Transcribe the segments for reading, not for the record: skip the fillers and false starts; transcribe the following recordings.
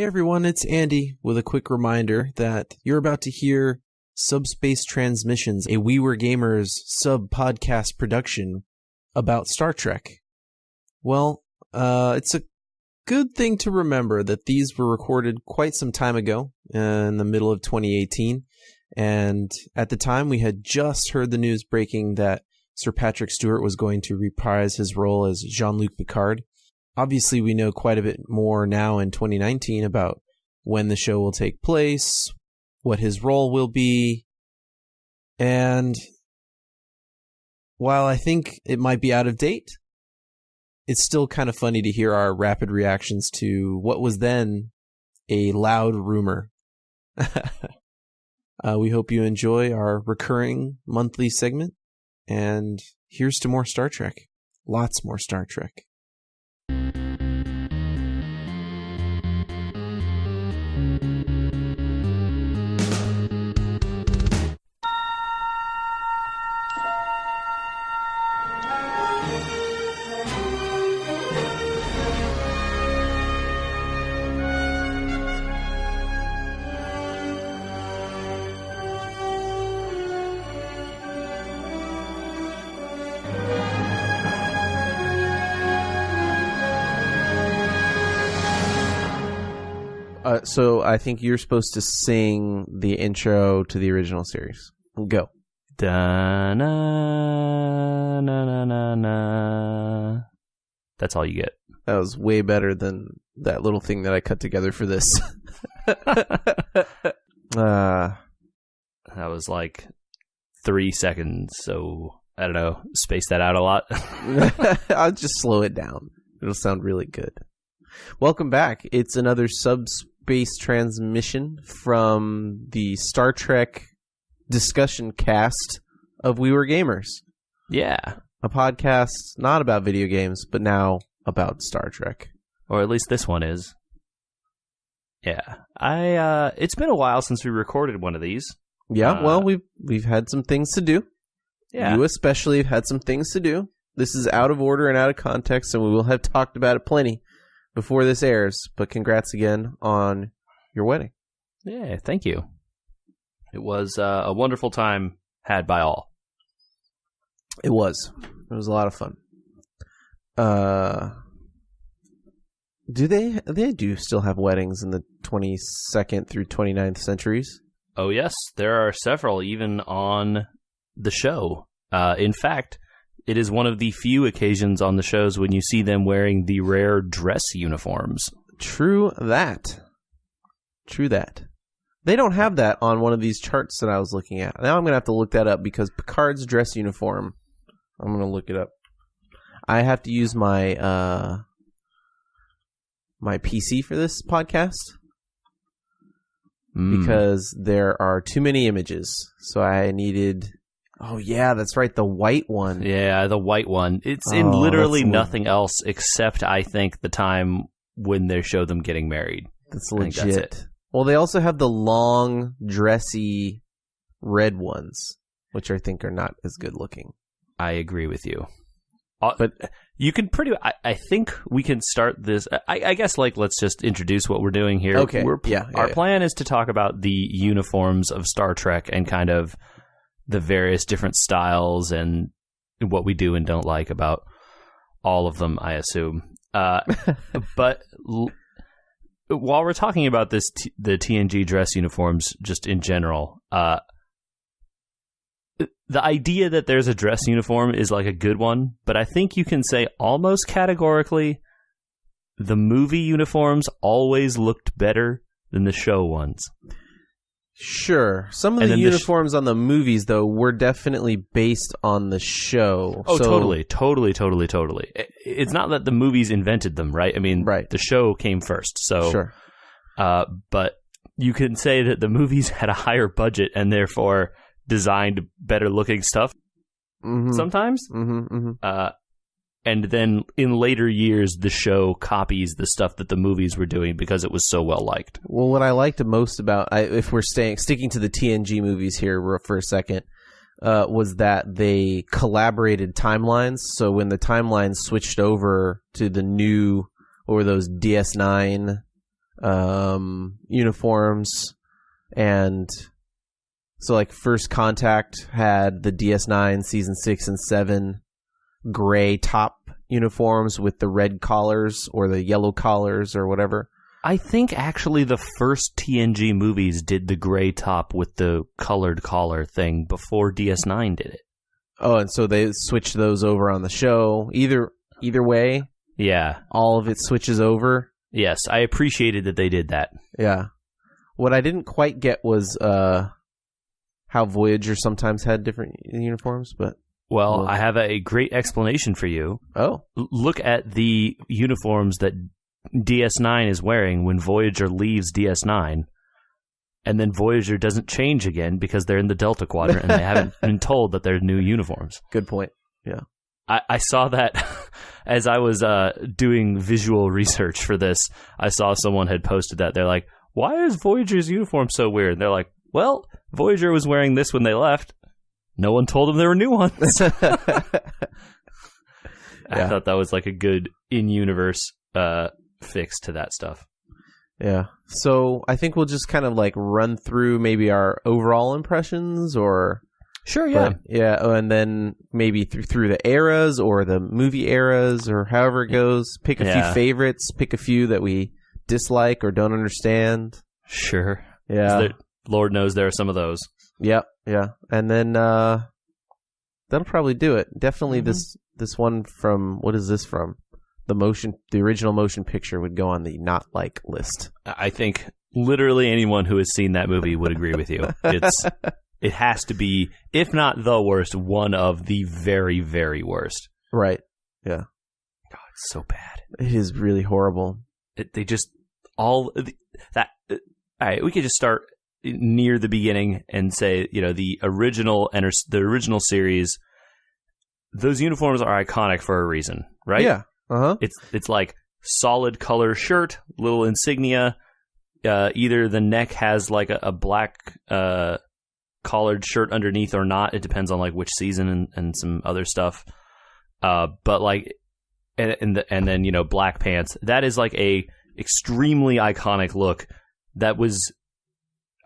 Hey everyone, it's Andy with a quick reminder that you're about to hear Subspace Transmissions, a We Were Gamers sub-podcast production about Star Trek. Well, it's a good thing to remember that these were recorded quite some time ago, in the middle of 2018, and at the time we had just heard the news breaking that Sir Patrick Stewart was going to reprise his role as Jean-Luc Picard. Obviously, we know quite a bit more now in 2019 about when the show will take place, what his role will be, and while I think it might be out of date, it's still kind of funny to hear our rapid reactions to what was then a loud rumor. We hope you enjoy our recurring monthly segment, and here's to more Star Trek. Lots more Star Trek. So I think you're supposed to sing the intro to the original series. Go. Da na na na na na. That's all you get. That was way better than that little thing that I cut together for this. That was like 3 seconds, so I don't know. Space that out a lot. I'll just slow it down. It'll sound really good. Welcome back. It's another Subspace transmission from the Star Trek discussion cast of We Were Gamers. Yeah. A podcast not about video games, but now about Star Trek. Or at least this one is. Yeah. It's been a while since we recorded one of these. Yeah, well, we've had some things to do. Yeah. You especially have had some things to do. This is out of order and out of context, and we will have talked about it plenty before this airs, but congrats again on your wedding. Yeah, thank you. It was a wonderful time had by all. It was. It was a lot of fun. Do they do still have weddings in the 22nd through 29th centuries? Oh, yes. There are several, even on the show. In fact, it is one of the few occasions on the shows when you see them wearing the rare dress uniforms. True that. They don't have that on one of these charts that I was looking at. Now I'm going to have to look that up because Picard's dress uniform, I'm going to look it up. I have to use my my PC for this podcast because there are too many images. So I needed... Oh, yeah, that's right. The white one. Yeah, the white one. It's in literally nothing else except, I think, the time when they show them getting married. That's legit. Well, they also have the long, dressy red ones, which I think are not as good looking. I agree with you. But you can I think we can start this. I guess, let's just introduce what we're doing here. Okay. Our plan is to talk about the uniforms of Star Trek and kind of the various different styles and what we do and don't like about all of them, I assume. But while we're talking about this, the TNG dress uniforms just in general, the idea that there's a dress uniform is like a good one, but I think you can say almost categorically the movie uniforms always looked better than the show ones. Sure. Some of the uniforms on the movies, though, were definitely based on the show. Oh, totally. It's not that the movies invented them, right? I mean, the show came first. So, sure. But you can say that the movies had a higher budget and therefore designed better-looking stuff sometimes. And then in later years, the show copies the stuff that the movies were doing because it was so well liked. Well, what I liked most about, if we're sticking to the TNG movies here for a second, was that they collaborated timelines. So when the timelines switched over to the new, or those DS9 uniforms, and so like First Contact had the DS9 season 6 and 7 gray top uniforms with the red collars or the yellow collars or whatever. I think actually the first TNG movies did the gray top with the colored collar thing before DS9 did it. Oh, and so they switched those over on the show. Either way, yeah, all of it switches over. Yes, I appreciated that they did that. Yeah. What I didn't quite get was how Voyager sometimes had different uniforms, but... Well, I have a great explanation for you. Oh. Look at the uniforms that DS9 is wearing when Voyager leaves DS9, and then Voyager doesn't change again because they're in the Delta Quadrant and they haven't been told that they're new uniforms. Good point. Yeah. I saw that as I was doing visual research for this. I saw someone had posted that. They're like, why is Voyager's uniform so weird? And they're like, well, Voyager was wearing this when they left. No one told them there were new ones. I thought that was like a good in-universe fix to that stuff. Yeah. So I think we'll just kind of like run through maybe our overall impressions or... Sure, yeah. But, yeah, and then maybe through the eras or the movie eras or however it goes. Pick a few favorites. Pick a few that we dislike or don't understand. Sure. Yeah. Lord knows there are some of those. Yep, yeah. And then that'll probably do it. Definitely this one from... What is this from? The original motion picture would go on the not like list. I think literally anyone who has seen that movie would agree with you. It has to be, if not the worst, one of the very, very worst. Right. Yeah. God, it's so bad. It is really horrible. All right, we could just start near the beginning and say, the original series, those uniforms are iconic for a reason, right? Yeah. Uh-huh. It's like solid color shirt, little insignia. Either the neck has like a black collared shirt underneath or not. It depends on like which season and some other stuff. But like, and then black pants. That is like a extremely iconic look. That was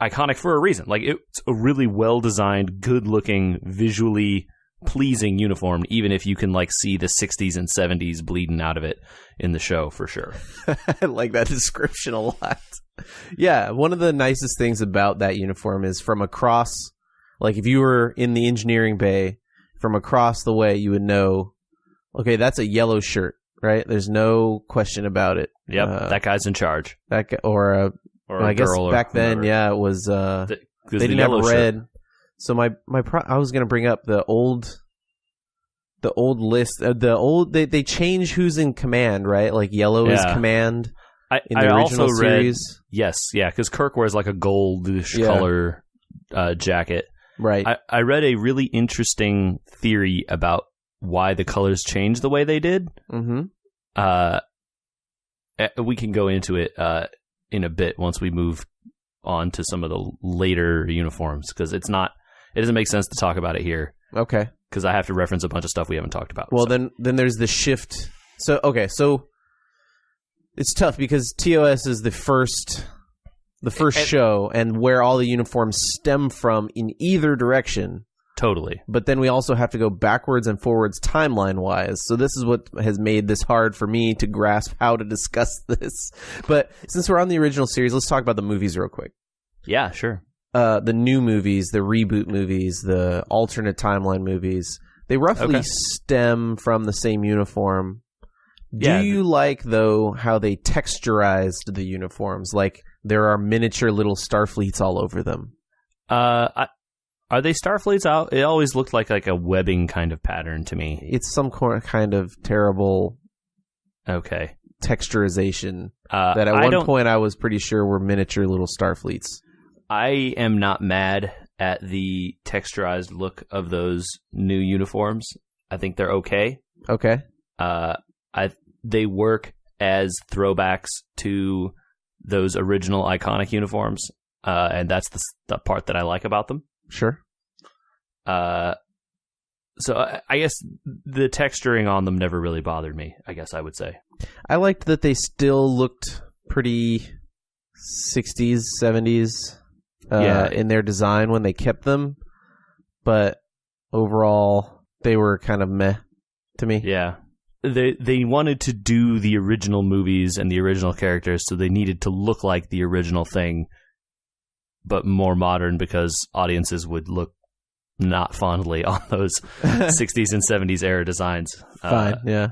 iconic for a reason. Like it's a really well designed, good looking, visually pleasing uniform, even if you can like see the 60s and 70s bleeding out of it in the show for sure. I like that description a lot. Yeah, one of the nicest things about that uniform is from across, like if you were in the engineering bay, from across the way you would know, okay, that's a yellow shirt, right? There's no question about it. Yep, that guy's in charge. That guy, or I guess back then, yeah, it was. They didn't have red. Shirt. So I was going to bring up the old list. They change who's in command, right? Like yellow is command. In the original series. Yes, yeah, because Kirk wears like a goldish color jacket. Right. I read a really interesting theory about why the colors changed the way they did. Mm-hmm. We can go into it in a bit once we move on to some of the later uniforms, because it doesn't make sense to talk about it here. Okay. Because I have to reference a bunch of stuff we haven't talked about. Well, then there's the shift. So it's tough because TOS is the first show and where all the uniforms stem from in either direction. Totally. But then we also have to go backwards and forwards timeline-wise. So this is what has made this hard for me to grasp how to discuss this. But since we're on the original series, let's talk about the movies real quick. Yeah, sure. The new movies, the reboot movies, the alternate timeline movies, they roughly stem from the same uniform. Do you like, though, how they texturized the uniforms? Like, there are miniature little Starfleets all over them. Are they Starfleets out? It always looked like a webbing kind of pattern to me. It's some kind of terrible texturization that at one point I was pretty sure were miniature little Starfleets. I am not mad at the texturized look of those new uniforms. I think they're okay. Okay. They work as throwbacks to those original iconic uniforms, and that's the part that I like about them. Sure. So I guess the texturing on them never really bothered me, I guess I would say. I liked that they still looked pretty 60s, 70s in their design when they kept them, but overall they were kind of meh to me. Yeah. They wanted to do the original movies and the original characters, so they needed to look like the original thing, but more modern because audiences would look not fondly on those 60s and 70s era designs. Fine, yeah.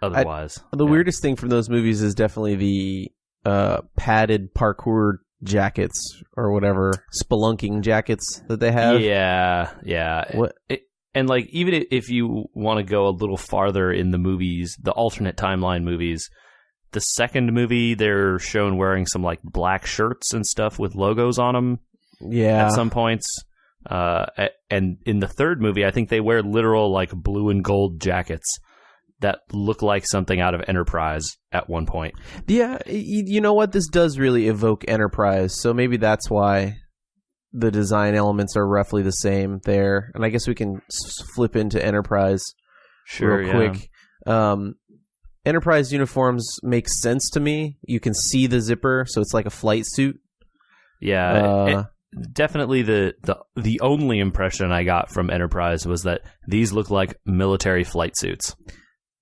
Otherwise. The weirdest thing from those movies is definitely the padded parkour jackets or whatever, spelunking jackets that they have. Yeah. What? And like, even if you want to go a little farther in the movies, the alternate timeline movies, the second movie, they're shown wearing some like black shirts and stuff with logos on them. Yeah. At some points. And in the third movie, I think they wear literal like blue and gold jackets that look like something out of Enterprise at one point. Yeah. You know what? This does really evoke Enterprise. So maybe that's why the design elements are roughly the same there. And I guess we can flip into Enterprise real quick. Enterprise uniforms make sense to me. You can see the zipper, so it's like a flight suit. Yeah. Definitely the only impression I got from Enterprise was that these look like military flight suits.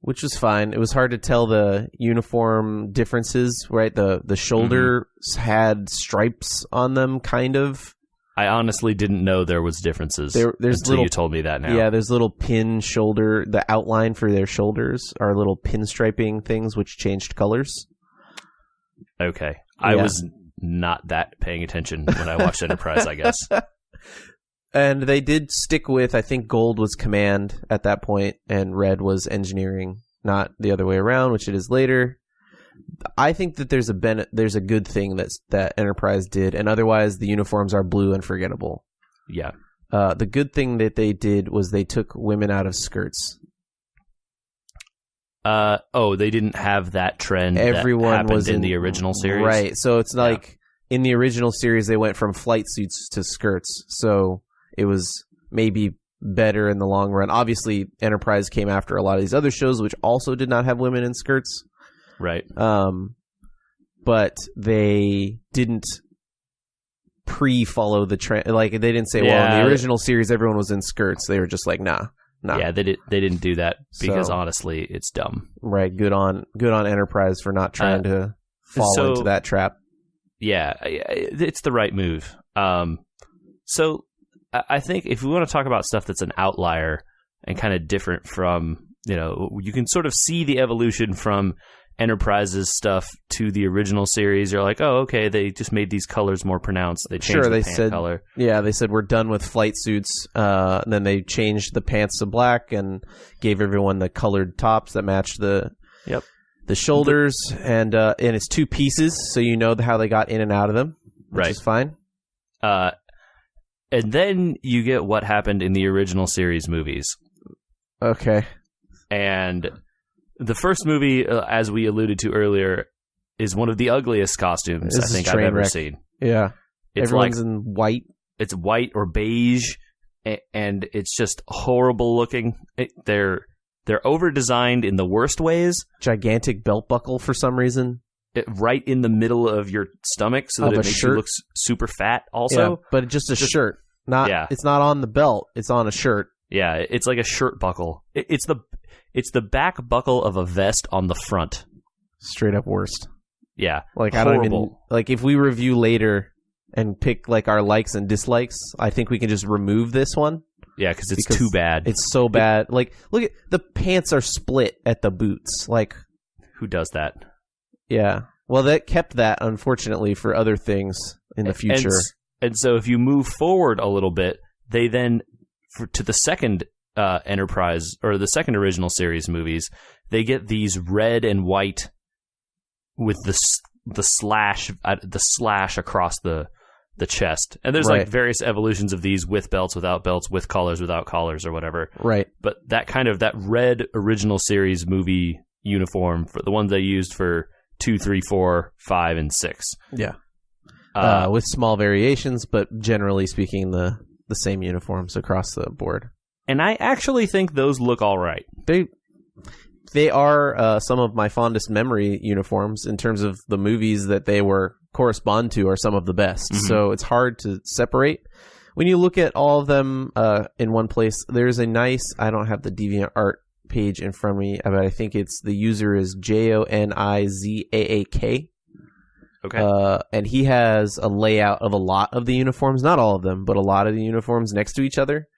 Which was fine. It was hard to tell the uniform differences, right? The shoulders had stripes on them, kind of. I honestly didn't know there was differences there's until you told me that now. Yeah, there's little pin shoulder. The outline for their shoulders are little pinstriping things, which changed colors. Okay. I was not that paying attention when I watched Enterprise, I guess. And they did stick with, I think gold was command at that point, and red was engineering, not the other way around, which it is later. I think that there's a good thing that Enterprise did, and otherwise the uniforms are blue and forgettable. Yeah. The good thing that they did was they took women out of skirts. They didn't have that trend. Everyone that happened was in the original series, right? So it's like in the original series they went from flight suits to skirts, so it was maybe better in the long run. Obviously, Enterprise came after a lot of these other shows, which also did not have women in skirts. Right. But they didn't pre-follow the trend. Like, they didn't say, well, in the original series, everyone was in skirts. They were just like, nah. Yeah, they didn't do that because honestly, it's dumb. Right. Good on Enterprise for not trying to fall into that trap. Yeah, it's the right move. So I think if we want to talk about stuff that's an outlier and kind of different from, you can sort of see the evolution from Enterprise's stuff to the original series. You're like, oh, okay, they just made these colors more pronounced. They changed the pant color. Yeah, they said we're done with flight suits. And then they changed the pants to black and gave everyone the colored tops that matched the shoulders. And it's two pieces, so you know how they got in and out of them, which is fine. And then you get what happened in the original series movies. Okay. And the first movie, as we alluded to earlier, is one of the ugliest costumes I think I've ever seen. Yeah. Everyone's in white. It's white or beige, and it's just horrible looking. They're over-designed in the worst ways. Gigantic belt buckle for some reason. Right in the middle of your stomach so that it makes you look super fat also. Yeah, but just a shirt. It's not on the belt. It's on a shirt. Yeah, it's like a shirt buckle. It's the back buckle of a vest on the front. Straight up worst. Yeah. Like, horrible. I don't even, like, if we review later and pick like our likes and dislikes, I think we can just remove this one. Yeah, because it's too bad. It's so bad. Like, look at the pants are split at the boots. Like, who does that? Yeah. Well, that kept that, unfortunately, for other things in the future. And so if you move forward a little bit, they then, to the second Enterprise, or the second original series movies, they get these red and white with the slash across the chest. And there's like various evolutions of these with belts, without belts, with collars, without collars, or whatever. Right. But that red original series movie uniform, for the ones they used for 2, 3, 4, 5, and 6. Yeah. With small variations, but generally speaking, the same uniforms across the board. And I actually think those look all right. They are some of my fondest memory uniforms in terms of the movies that they were correspond to are some of the best. So it's hard to separate. When you look at all of them in one place, there's a nice, I don't have the DeviantArt page in front of me, but I think the user is JONIZAAK. Okay. And he has a layout of a lot of the uniforms, not all of them, but a lot of the uniforms next to each other,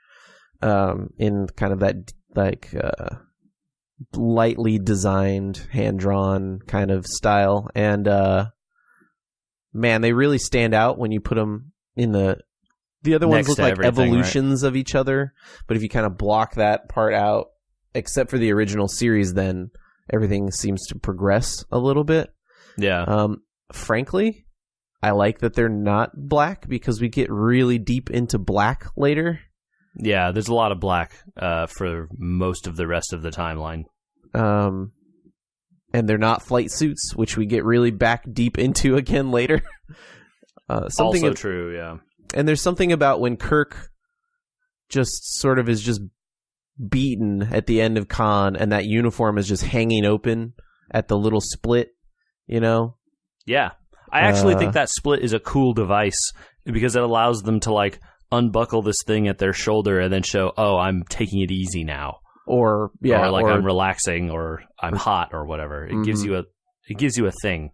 in kind of that lightly designed, hand-drawn kind of style. And man, they really stand out when you put them in the other ones look like evolutions of each other, but if you kind of block that part out, except for the original series, then everything seems to progress a little bit. Yeah. Frankly, I like that they're not black because we get really deep into black later. Yeah, there's a lot of black for most of the rest of the timeline. And they're not flight suits, which we get really back deep into again later. Also true, yeah. And there's something about when Kirk just sort of is just beaten at the end of Khan, and that uniform is just hanging open at the little split, you know? Yeah. I actually think that split is a cool device because it allows them to, like, unbuckle this thing at their shoulder and then show, oh, I'm taking it easy now. Or I'm relaxing, or I'm hot, or whatever. It gives you a thing.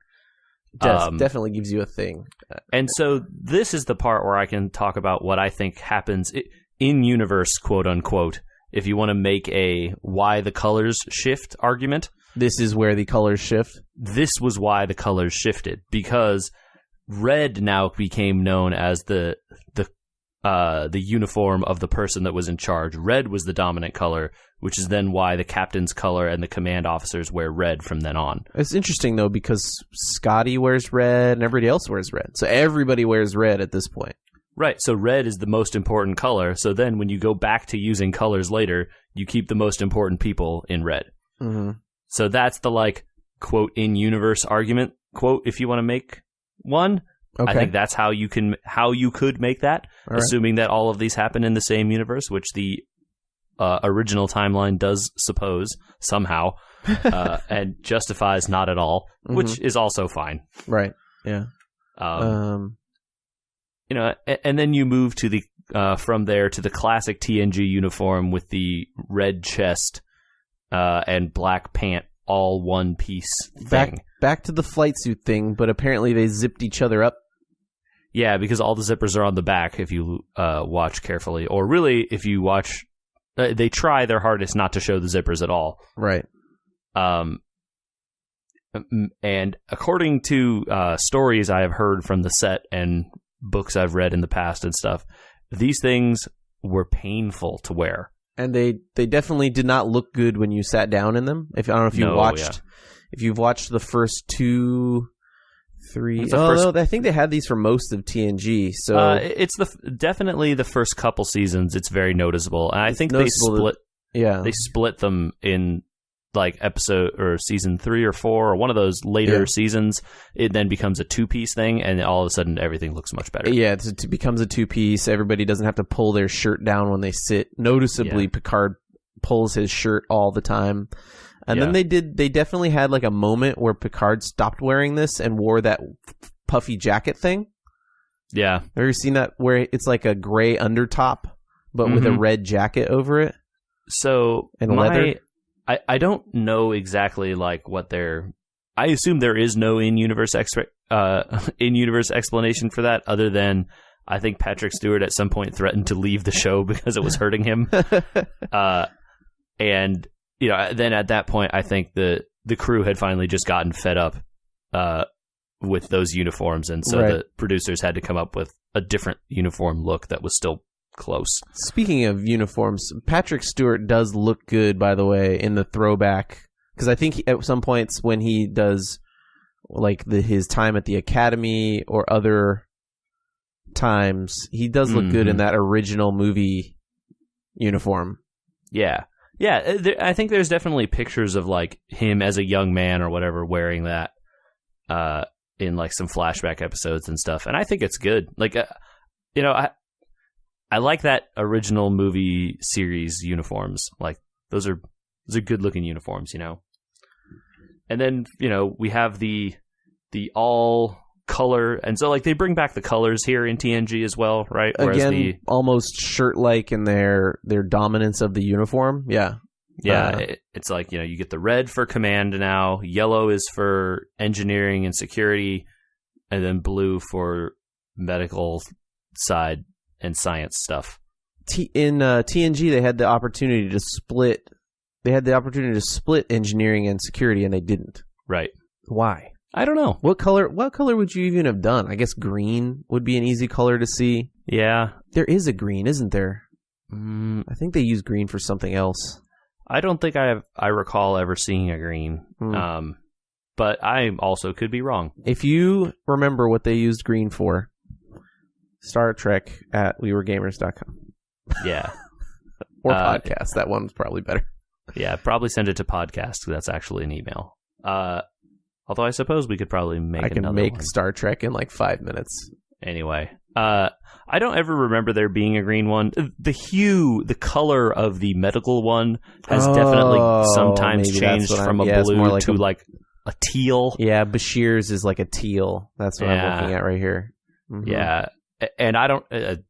Definitely gives you a thing. And so this is the part where I can talk about what I think happens in universe, quote unquote, if you want to make a why the colors shift argument. This is where the colors shift. This was why the colors shifted, because red now became known as the uniform of the person that was in charge. Red was the dominant color, which is then why the captain's color and the command officers wear red from then on. It's interesting, though, because Scotty wears red and everybody else wears red. So everybody wears red at this point. Right, so red is the most important color. So then when you go back to using colors later, you keep the most important people in red. Mm-hmm. So that's the, like, quote, in-universe argument, quote, if you want to make one. Okay. I think that's how you could make that, assuming that all of these happen in the same universe, which the original timeline does suppose somehow, and justifies not at all, which is also fine. Right. Yeah. You know, and then you move to the from there to the classic TNG uniform with the red chest and black pant, all one piece thing. Back to the flight suit thing, but apparently they zipped each other up. Yeah, because all the zippers are on the back if you watch carefully. Or really, if you watch... they try their hardest not to show the zippers at all. Right. And according to stories I have heard from the set and books I've read in the past and stuff, these things were painful to wear. And they definitely did not look good when you sat down in them. I don't know if you watched... Yeah. If you've watched the first 2, 3... I think they had these for most of TNG. So it's definitely the first couple seasons. It's very noticeable. And I think they split them in like episode or season 3 or 4 or one of those later seasons. It then becomes a 2-piece thing, and all of a sudden everything looks much better. Yeah, it becomes a 2-piece. Everybody doesn't have to pull their shirt down when they sit. Noticeably, Picard pulls his shirt all the time. And then they definitely had like a moment where Picard stopped wearing this and wore that puffy jacket thing. Yeah. Have you ever seen that where it's like a gray undertop, but with a red jacket over it? So, and leather? I don't know exactly like what I assume there is no in-universe explanation for that, other than I think Patrick Stewart at some point threatened to leave the show because it was hurting him. And... you know, then at that point, I think the crew had finally just gotten fed up with those uniforms, and so the producers had to come up with a different uniform look that was still close. Speaking of uniforms, Patrick Stewart does look good, by the way, in the throwback, because I think at some points when he does like his time at the Academy or other times, he does look good in that original movie uniform. Yeah. Yeah, I think there's definitely pictures of like him as a young man or whatever wearing that in like some flashback episodes and stuff, and I think it's good. Like, you know, I like that original movie series uniforms. Like those are good looking uniforms, you know. And then we have the all color, and so like they bring back the colors here in TNG as well, right? Whereas again, almost shirt-like in their dominance of the uniform. Yeah. It's like, you get the red for command now, yellow is for engineering and security, and then blue for medical side and science stuff. In TNG, they had the opportunity to split. They had the opportunity to split engineering and security, and they didn't. Right. Why? I don't know. What color would you even have done? I guess green would be an easy color to see. Yeah. There is a green, isn't there? I think they use green for something else. I don't think I recall ever seeing a green. But I also could be wrong. If you remember what they used green for, Star Trek at wewergamers.com. Yeah. Or podcast. That one's probably better. Yeah, probably send it to podcast. That's actually an email. Although I suppose we could probably make another one. I can make Star Trek in like 5 minutes. Anyway, I don't ever remember there being a green one. The hue, the color of the medical one has definitely sometimes changed from a blue to like a teal. Yeah, Bashir's is like a teal. That's what I'm looking at right here. Mm-hmm. Yeah, and I don't.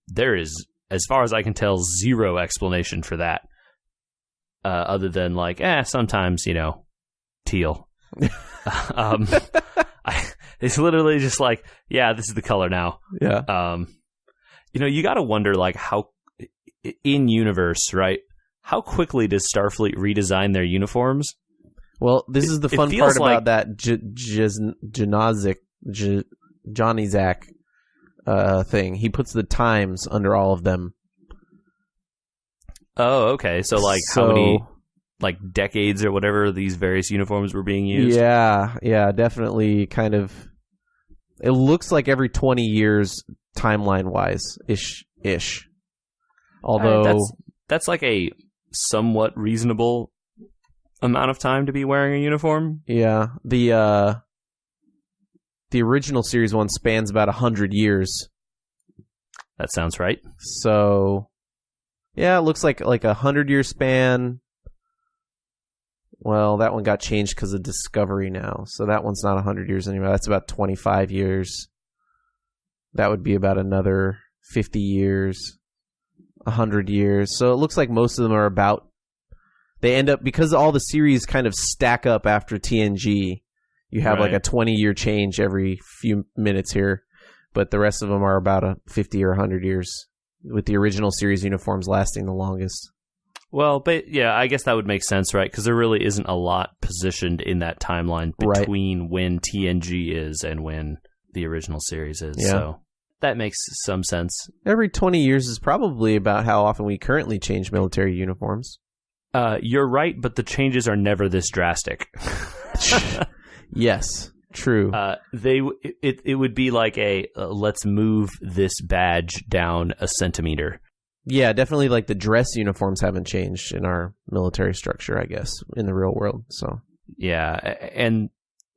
There is, as far as I can tell, zero explanation for that, other than like, sometimes teal. It's literally just like, this is the color now. Yeah. You got to wonder like how in universe, right? How quickly does Starfleet redesign their uniforms? Well, this is the fun part about that Johnny Zach thing. He puts the times under all of them. Oh, okay. So how many decades or whatever these various uniforms were being used? Yeah, definitely kind of. It looks like every 20 years timeline-wise, ish. Although that's like a somewhat reasonable amount of time to be wearing a uniform. Yeah, the original series one spans about 100 years. That sounds right. So, yeah, it looks like a 100-year span. Well, that one got changed because of Discovery now. So that one's not 100 years anymore. That's about 25 years. That would be about another 50 years, 100 years. So it looks like most of them are about... They end up... Because all the series kind of stack up after TNG, you have like a 20-year change every few minutes here. But the rest of them are about 50 or 100 years, with the original series uniforms lasting the longest. Well, but yeah, I guess that would make sense, right? Because there really isn't a lot positioned in that timeline between when TNG is and when the original series is. Yeah. So that makes some sense. Every 20 years is probably about how often we currently change military uniforms. You're right, but the changes are never this drastic. Yes, true. It would be like let's move this badge down a centimeter. Yeah, definitely. Like the dress uniforms haven't changed in our military structure, I guess, in the real world. So yeah, and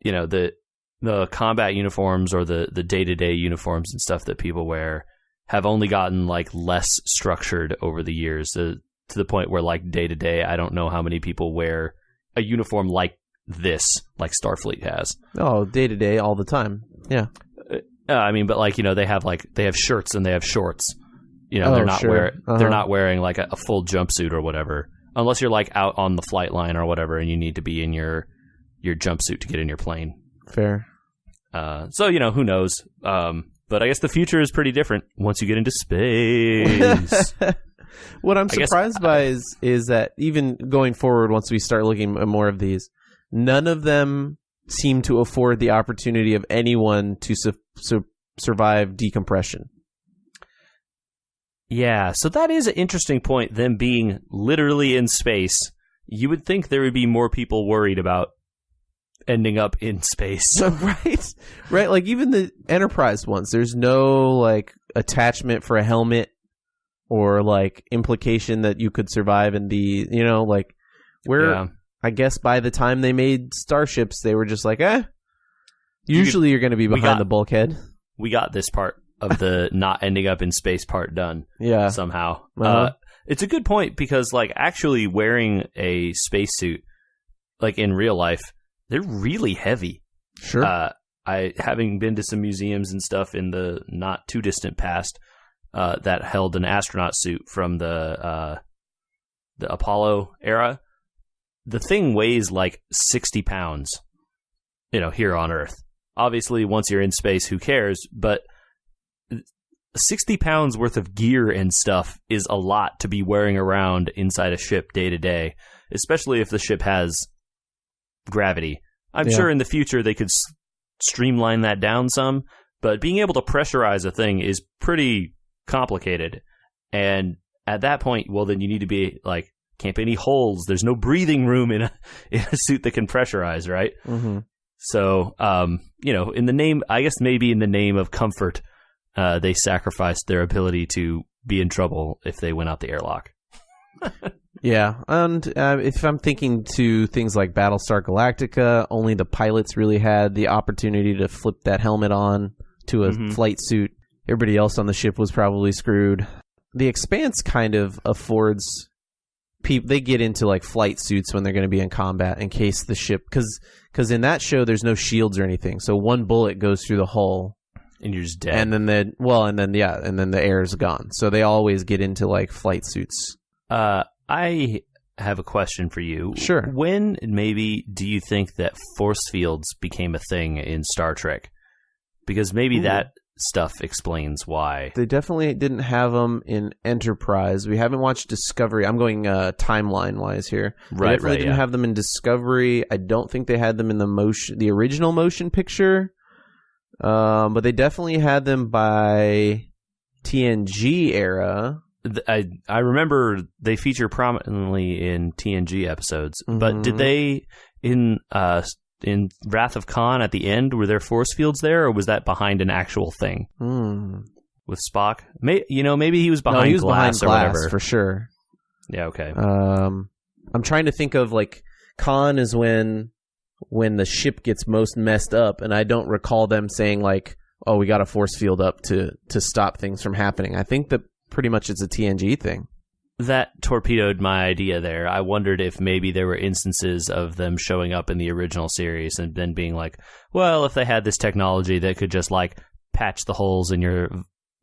the combat uniforms or the day-to-day uniforms and stuff that people wear have only gotten like less structured over the years to the point where like day-to-day, I don't know how many people wear a uniform like this, like Starfleet has. Oh, day-to-day, all the time. Yeah. I mean, but like they have shirts and they have shorts. They're not wearing like a full jumpsuit or whatever, unless you're like out on the flight line or whatever, and you need to be in your jumpsuit to get in your plane. Fair. So who knows? But I guess the future is pretty different once you get into space. What I'm surprised by is that even going forward, once we start looking at more of these, none of them seem to afford the opportunity of anyone to survive decompression. Yeah, so that is an interesting point, them being literally in space. You would think there would be more people worried about ending up in space. Right. Like even the Enterprise ones, there's no like attachment for a helmet or like implication that you could survive in the, I guess by the time they made starships, they were just like, usually you're going to be behind the bulkhead. We got this part of the not ending up in space part done. Yeah. Somehow. It's a good point because like actually wearing a spacesuit, like in real life, they're really heavy. Sure. having been to some museums and stuff in the not too distant past that held an astronaut suit from the Apollo era, the thing weighs like 60 pounds, here on Earth. Obviously, once you're in space, who cares? But 60 pounds worth of gear and stuff is a lot to be wearing around inside a ship day to day, especially if the ship has gravity. I'm sure in the future they could streamline that down some, but being able to pressurize a thing is pretty complicated. And at that point, well, then you need to be like, can't be any holes. There's no breathing room in a suit that can pressurize, right? Mm-hmm. So, in the name, I guess maybe in the name of comfort, they sacrificed their ability to be in trouble if they went out the airlock. Yeah, and if I'm thinking to things like Battlestar Galactica, only the pilots really had the opportunity to flip that helmet on to a flight suit. Everybody else on the ship was probably screwed. The Expanse kind of affords people, they get into like flight suits when they're going to be in combat in case the ship, because in that show there's no shields or anything, so one bullet goes through the hull and you're just dead. And then the air is gone. So they always get into like flight suits. I have a question for you. Sure. When maybe do you think that force fields became a thing in Star Trek? Because maybe that stuff explains why. They definitely didn't have them in Enterprise. We haven't watched Discovery. I'm going timeline-wise here. They definitely didn't have them in Discovery. I don't think they had them in the original motion picture. But they definitely had them by TNG era. I remember they feature prominently in TNG episodes, but did they in Wrath of Khan at the end, were there force fields there, or was that behind an actual thing with Spock? Maybe he was behind glass or whatever for sure. Yeah, okay. I'm trying to think of like Khan is when the ship gets most messed up, and I don't recall them saying like, "Oh, we got a force field up to stop things from happening." I think that pretty much it's a TNG thing. That torpedoed my idea there. I wondered if maybe there were instances of them showing up in the original series and then being like, well, if they had this technology that could just like patch the holes in your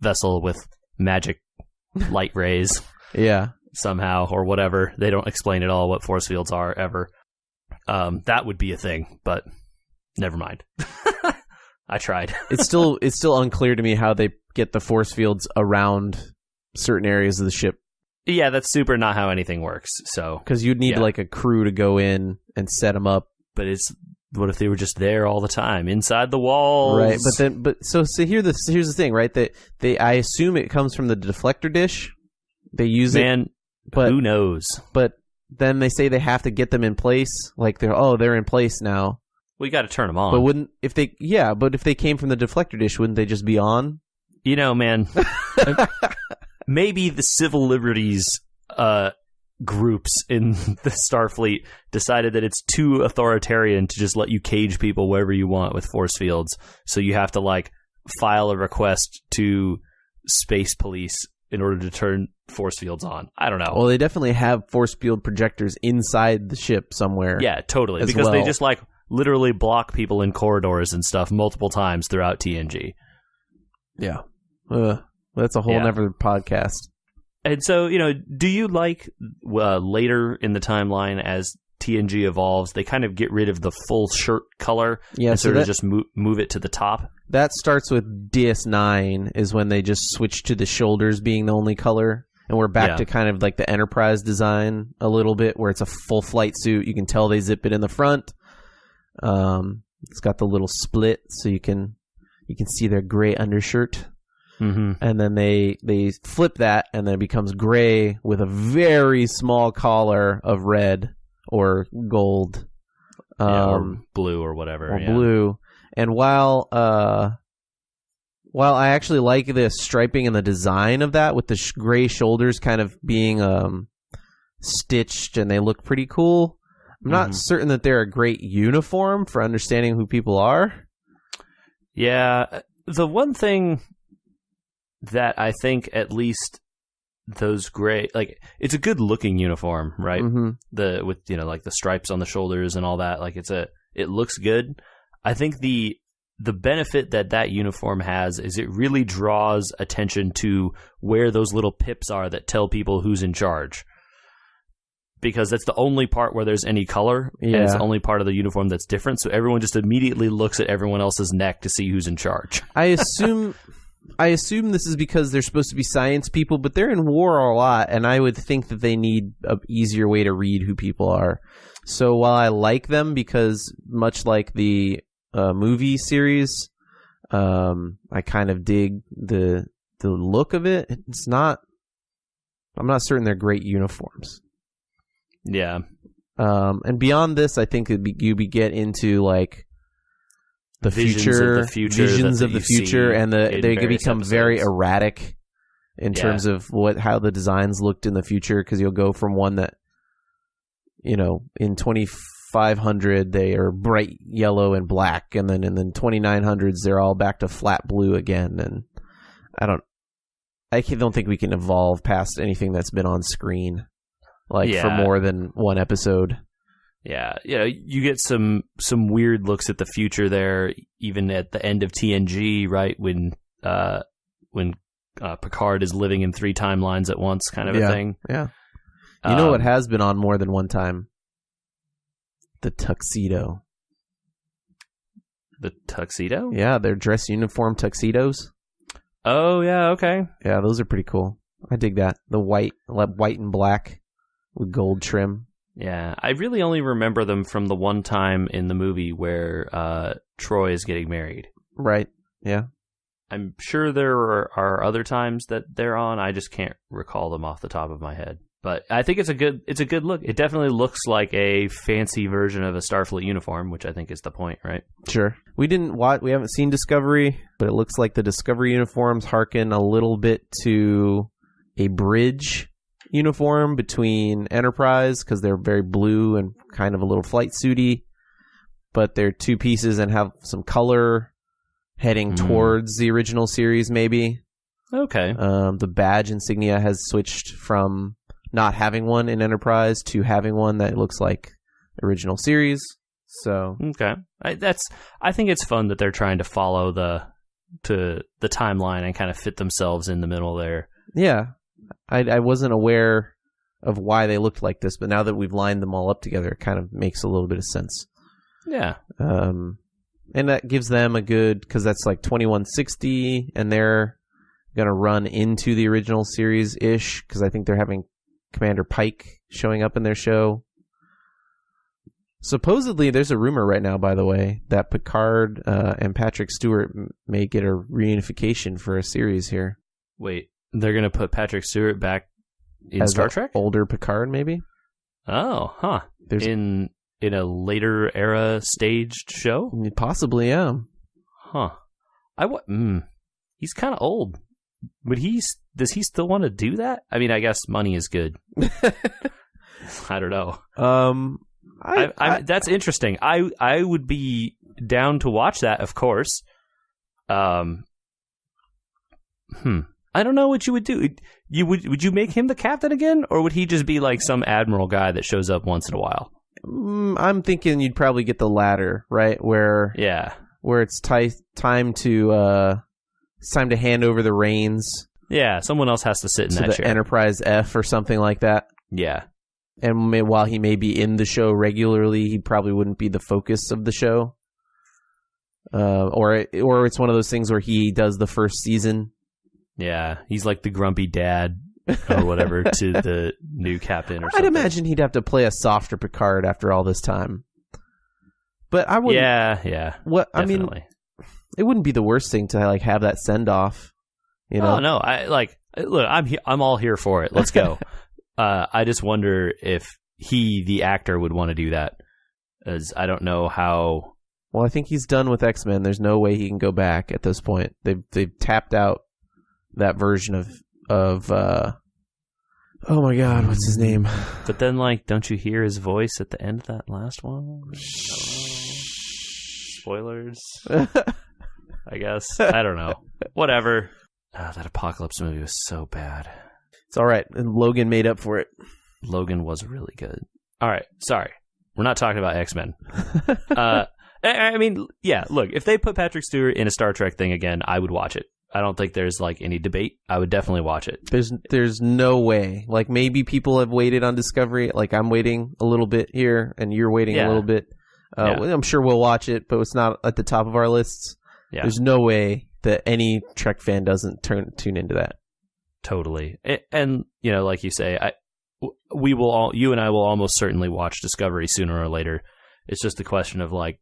vessel with magic light rays somehow or whatever. They don't explain at all what force fields are ever. That would be a thing, but never mind. I tried. It's still unclear to me how they get the force fields around certain areas of the ship. Yeah, that's super not how anything works. So because you'd need like a crew to go in and set them up. But what if they were just there all the time inside the walls? Right, so here's the thing, right? That I assume it comes from the deflector dish. They use it, but who knows? But then they say they have to get them in place. Like they're in place now. We got to turn them on. But if they came from the deflector dish, wouldn't they just be on? Man. Maybe the civil liberties groups in the Starfleet decided that it's too authoritarian to just let you cage people wherever you want with force fields. So you have to like file a request to space police in order to turn force fields on. I don't know. Well, they definitely have force field projectors inside the ship somewhere. Yeah, totally. Because they just like literally block people in corridors and stuff multiple times throughout TNG. Yeah. That's a whole nother podcast. And so, do you like later in the timeline as TNG evolves, they kind of get rid of the full shirt color and sort of just move it to the top? That starts with DS9 is when they just switch to the shoulders being the only color. And we're back to kind of like the Enterprise design a little bit where it's a full flight suit. You can tell they zip it in the front. It's got the little split so you can see their gray undershirt. Mm-hmm. And then they flip that, and then it becomes gray with a very small collar of red or gold, or blue or whatever, or blue. And while I actually like the striping and the design of that, with the gray shoulders kind of being stitched, and they look pretty cool. I'm not certain that they're a great uniform for understanding who people are. Yeah, the one thing that I think at least those gray, like, it's a good looking uniform, right? Mm-hmm. With like the stripes on the shoulders and all that, like it looks good. I think the the benefit that uniform has is it really draws attention to where those little pips are that tell people who's in charge. Because that's the only part where there's any color, and it's the only part of the uniform that's different. So everyone just immediately looks at everyone else's neck to see who's in charge. I assume this is because they're supposed to be science people, but they're in war a lot, and I would think that they need an easier way to read who people are. So while I like them because much like the movie series, I kind of dig the look of it. I'm not certain they're great uniforms. Yeah. And beyond this, I think you get into like the visions future, visions of the future, and they become episodes. very erratic in terms of how the designs looked in the future. Because you'll go from one that, in 2500 they are bright yellow and black, and then in the 2900s they're all back to flat blue again. And I don't think we can evolve past anything that's been on screen. For more than one episode. Yeah, you get some weird looks at the future there, even at the end of TNG, right? When Picard is living in 3 timelines at once, kind of a thing. Yeah. You know what has been on more than one time? The tuxedo. The tuxedo? Yeah, their dress uniform tuxedos. Oh, yeah, okay. Yeah, those are pretty cool. I dig that. The white and black. With gold trim. Yeah, I really only remember them from the one time in the movie where Troy is getting married. Right, yeah. I'm sure there are other times that they're on. I just can't recall them off the top of my head. But I think it's a good look. It definitely looks like a fancy version of a Starfleet uniform, which I think is the point, right? Sure. We haven't seen Discovery, but it looks like the Discovery uniforms harken a little bit to a bridge uniform between Enterprise, because they're very blue and kind of a little flight suity, but they're 2 pieces and have some color heading towards the original series, maybe. Okay. The badge insignia has switched from not having one in Enterprise to having one that looks like original series. So okay, I think it's fun that they're trying to follow the timeline and kind of fit themselves in the middle there. Yeah. I wasn't aware of why they looked like this, but now that we've lined them all up together, it kind of makes a little bit of sense. Yeah. And that gives them a good, because that's like 2160, and they're going to run into the original series-ish, because I think they're having Commander Pike showing up in their show. Supposedly, there's a rumor right now, by the way, that Picard and Patrick Stewart may get a reunification for a series here. Wait. They're going to put Patrick Stewart back in as Star Trek? Older Picard, maybe? Oh, huh. In a later era staged show? Possibly, yeah. Huh. He's kind of old. Does he still want to do that? I mean, I guess money is good. I don't know. That's interesting. I would be down to watch that, of course. I don't know what you would do. Would you make him the captain again, or would he just be like some admiral guy that shows up once in a while? I'm thinking you'd probably get the latter, right? Where it's time to hand over the reins. Yeah, someone else has to sit in that chair. Enterprise F or something like that. Yeah. And while he may be in the show regularly, he probably wouldn't be the focus of the show. Or it's one of those things where he does the first season. Yeah, he's like the grumpy dad or whatever to the new captain or something. I'd imagine he'd have to play a softer Picard after all this time. But I wouldn't... Yeah, what definitely. I mean, it wouldn't be the worst thing to like have that send-off, you know? Oh, no, I'm all here for it. Let's go. I just wonder if the actor, would want to do that, as I don't know how... Well, I think he's done with X-Men. There's no way he can go back at this point. They've tapped out that version of oh my god, what's his name? But then, don't you hear his voice at the end of that last one? Spoilers. I guess. I don't know. Whatever. That Apocalypse movie was so bad. It's all right, and Logan made up for it. Logan was really good. All right, sorry. We're not talking about X-Men. I mean, yeah, look, if they put Patrick Stewart in a Star Trek thing again, I would watch it. I don't think there's like any debate. I would definitely watch it. There's no way. Like maybe people have waited on Discovery. Like I'm waiting a little bit here, and you're waiting a little bit. I'm sure we'll watch it, but it's not at the top of our lists. Yeah. There's no way that any Trek fan doesn't tune into that. Totally. And you know, like you say, you and I will almost certainly watch Discovery sooner or later. It's just a question of like,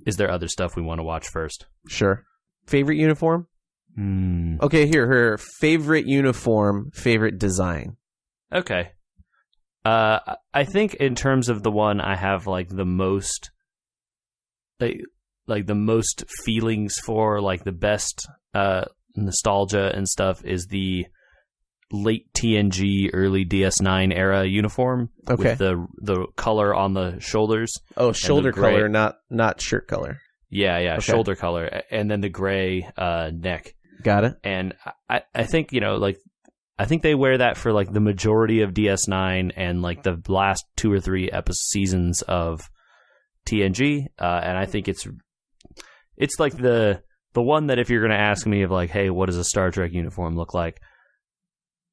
is there other stuff we want to watch first? Sure. Favorite uniform? Okay, here. Favorite uniform, favorite design. Okay. I think in terms of the one I have like the most, like the most feelings for, like the best nostalgia and stuff is the late TNG, early DS9 era uniform. Okay. With the color on the shoulders. Oh, shoulder color, not shirt color. Yeah, okay. Shoulder color, and then the gray neck. Got it. And I think, you know, like, I think they wear that for like the majority of DS9 and like the last 2 or 3 seasons of TNG. And I think it's like the one that if you're going to ask me of like, hey, what does a Star Trek uniform look like?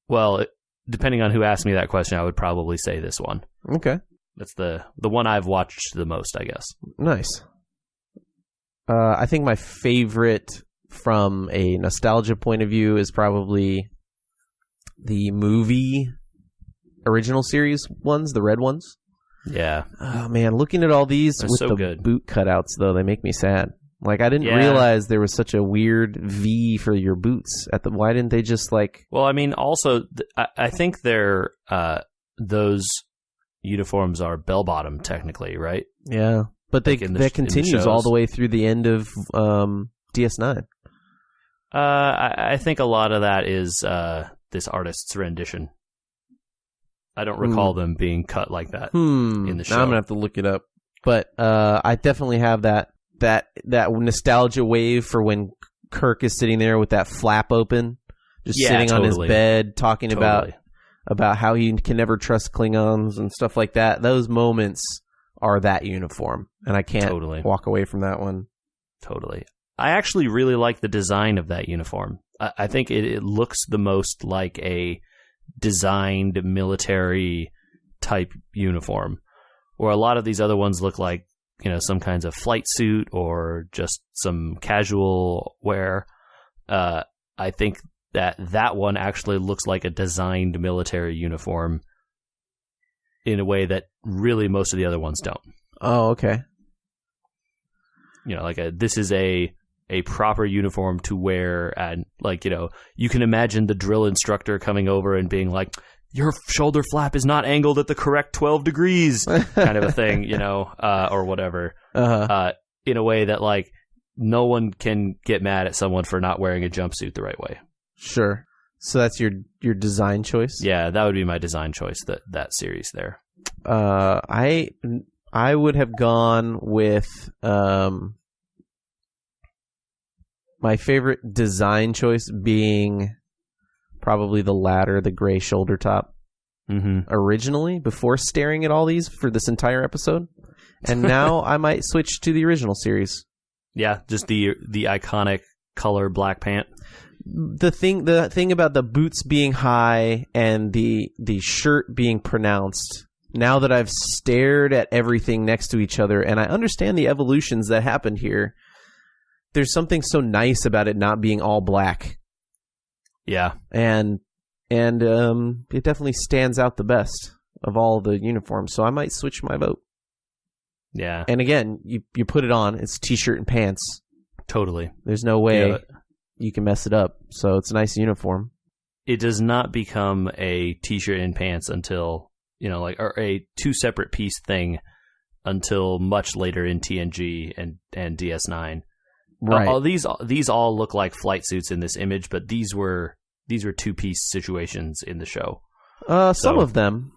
Well, depending on who asked me that question, I would probably say this one. Okay. That's the one I've watched the most, I guess. Nice. I think my favorite from a nostalgia point of view is probably the movie original series ones, the red ones. Yeah. Oh man, looking at all these They're with so the good. Boot cutouts though, they make me sad. Like I didn't realize there was such a weird V for your boots at the. Why didn't they just like? Well, I mean, also I think they're those uniforms are bell bottom technically, right? Yeah, but that continues all the way through the end of DS9. I think a lot of that is this artist's rendition. I don't recall them being cut like that in the show. Now I'm gonna have to look it up, but I definitely have that nostalgia wave for when Kirk is sitting there with that flap open, just sitting on his bed, talking about how he can never trust Klingons and stuff like that. Those moments are that uniform, and I can't walk away from that one. Totally. I actually really like the design of that uniform. I think it looks the most like a designed military type uniform, where a lot of these other ones look like, you know, some kinds of flight suit or just some casual wear. I think that one actually looks like a designed military uniform in a way that really most of the other ones don't. Oh, okay. You know, like this is a proper uniform to wear, and like, you know, you can imagine the drill instructor coming over and being like, your shoulder flap is not angled at the correct 12 degrees, kind of a thing, you know, or whatever, in a way that like no one can get mad at someone for not wearing a jumpsuit the right way. Sure. So that's your design choice? Yeah, that would be my design choice, that series there. I would have gone with my favorite design choice being probably the latter, the gray shoulder top. Originally, before staring at all these for this entire episode. And now I might switch to the original series. Yeah, just the iconic color black pant. The thing about the boots being high and the shirt being pronounced, now that I've stared at everything next to each other and I understand the evolutions that happened here, there's something so nice about it not being all black. Yeah. And it definitely stands out the best of all the uniforms, so I might switch my vote. Yeah. And again, you put it on, it's t-shirt and pants. Totally. There's no way you can mess it up, so it's a nice uniform. It does not become a t-shirt and pants until, you know, like, or a two separate piece thing until much later in TNG and DS9. Right. These all look like flight suits in this image, but these were two-piece situations in the show. Some of them.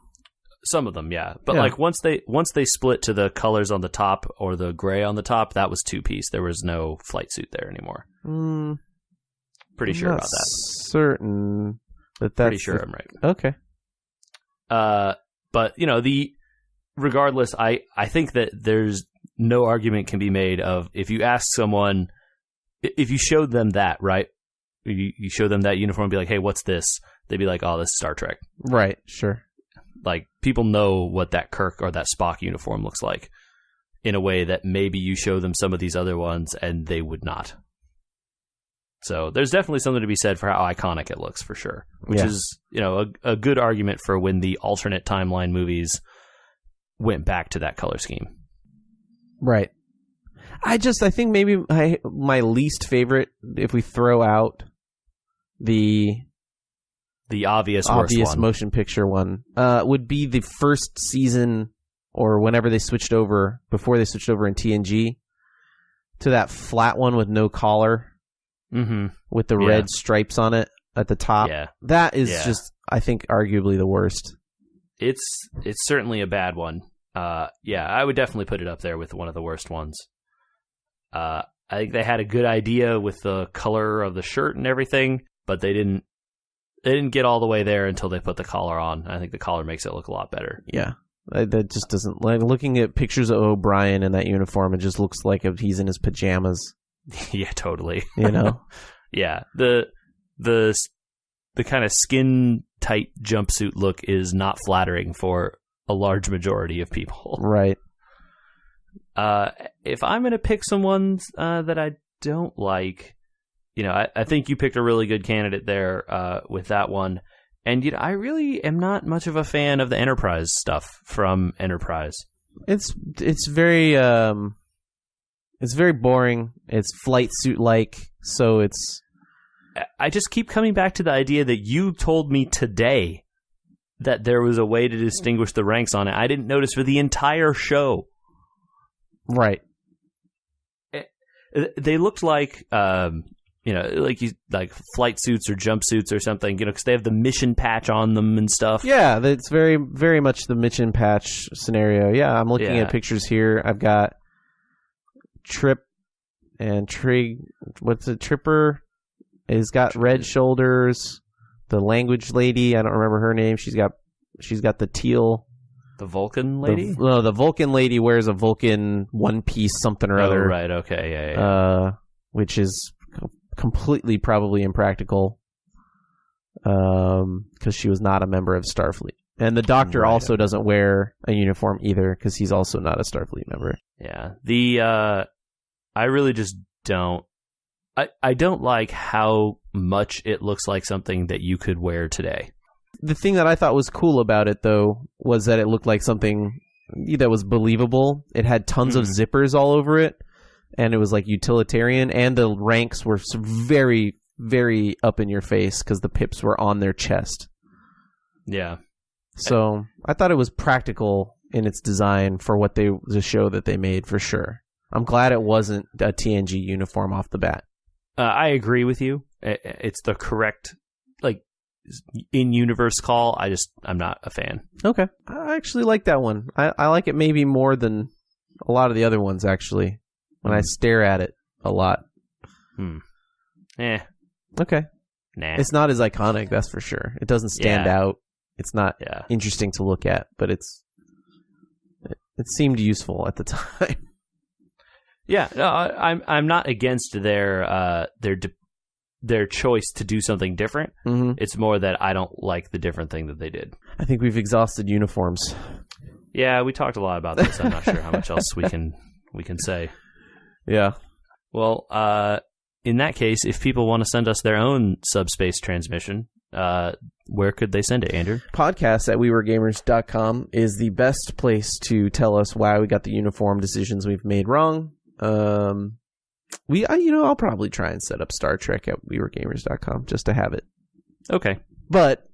Some of them, yeah. But like once they split to the colors on the top or the gray on the top, that was two-piece. There was no flight suit there anymore. Pretty sure about that. Certain that that's pretty sure I'm right. Okay. But you know, regardless, I think that there's no argument can be made of if you ask someone, if you showed them that, right? You show them that uniform and be like, hey, what's this? They'd be like, oh, this is Star Trek. Right, sure. Like, people know what that Kirk or that Spock uniform looks like in a way that maybe you show them some of these other ones and they would not. So there's definitely something to be said for how iconic it looks, for sure. Which is, a good argument for when the alternate timeline movies went back to that color scheme. Right. I think maybe my least favorite, if we throw out the obvious worst one, motion picture one, would be the first season, or whenever they switched over, before they switched over in TNG, to that flat one with no collar, with the red stripes on it at the top. Yeah. That is just, I think, arguably the worst. It's certainly a bad one. I would definitely put it up there with one of the worst ones. I think they had a good idea with the color of the shirt and everything, but they didn't get all the way there until they put the collar on. I think the collar makes it look a lot better. Yeah. That just doesn't, like, looking at pictures of O'Brien in that uniform, it just looks like he's in his pajamas. Yeah, totally. Yeah. The kind of skin tight jumpsuit look is not flattering for a large majority of people. Right. If I'm going to pick some ones that I don't like, I think you picked a really good candidate there with that one. And I really am not much of a fan of the Enterprise stuff from Enterprise. It's very boring. It's Flightsuit like, so it's. I just keep coming back to the idea that you told me today that there was a way to distinguish the ranks on it. I didn't notice for the entire show. Right. They looked like, like flight suits or jumpsuits or something, because they have the mission patch on them and stuff. Yeah, it's very, very much the mission patch scenario. Yeah, I'm looking at pictures here. I've got Trip and Trig. What's it? Tripper has got red shoulders. The language lady, I don't remember her name. She's got the teal. The Vulcan lady? The Vulcan lady wears a Vulcan one-piece something or other. Oh, right, okay, yeah. Which is completely probably impractical because she was not a member of Starfleet. And the Doctor also doesn't wear a uniform either because he's also not a Starfleet member. Yeah. I really just don't. I don't like how much it looks like something that you could wear today. The thing that I thought was cool about it, though, was that it looked like something that was believable. It had tons of zippers all over it, and it was like utilitarian, and the ranks were very, very up in your face because the pips were on their chest. Yeah. So I thought it was practical in its design for the show that they made, for sure. I'm glad it wasn't a TNG uniform off the bat. I agree with you. It's the correct, in-universe call. I'm not a fan. Okay. I actually like that one. I like it maybe more than a lot of the other ones, actually, when I stare at it a lot. Okay. Nah. It's not as iconic, that's for sure. It doesn't stand out. It's not interesting to look at, but it seemed useful at the time. Yeah, no, I'm not against their choice to do something different. Mm-hmm. It's more that I don't like the different thing that they did. I think we've exhausted uniforms. Yeah, we talked a lot about this. I'm not sure how much else we can say. Yeah. Well, in that case, if people want to send us their own Subspace transmission, where could they send it, Andrew? Podcast at wewergamers.com is the best place to tell us why we got the uniform decisions we've made wrong. I'll probably try and set up Star Trek at wewergamers.com just to have it. Okay. But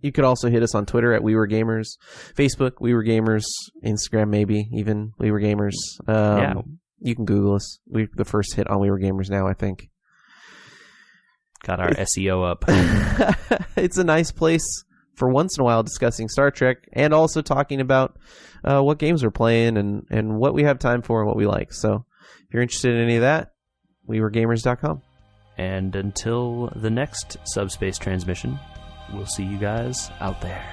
you could also hit us on Twitter at wewergamers, Facebook, wewergamers, Instagram maybe, even wewergamers. You can Google us. We're the first hit on wewergamers now, I think. Got our SEO up. It's a nice place for once in a while discussing Star Trek and also talking about what games we're playing and what we have time for and what we like. So if you're interested in any of that, wewergamers.com. And until the next Subspace transmission, we'll see you guys out there.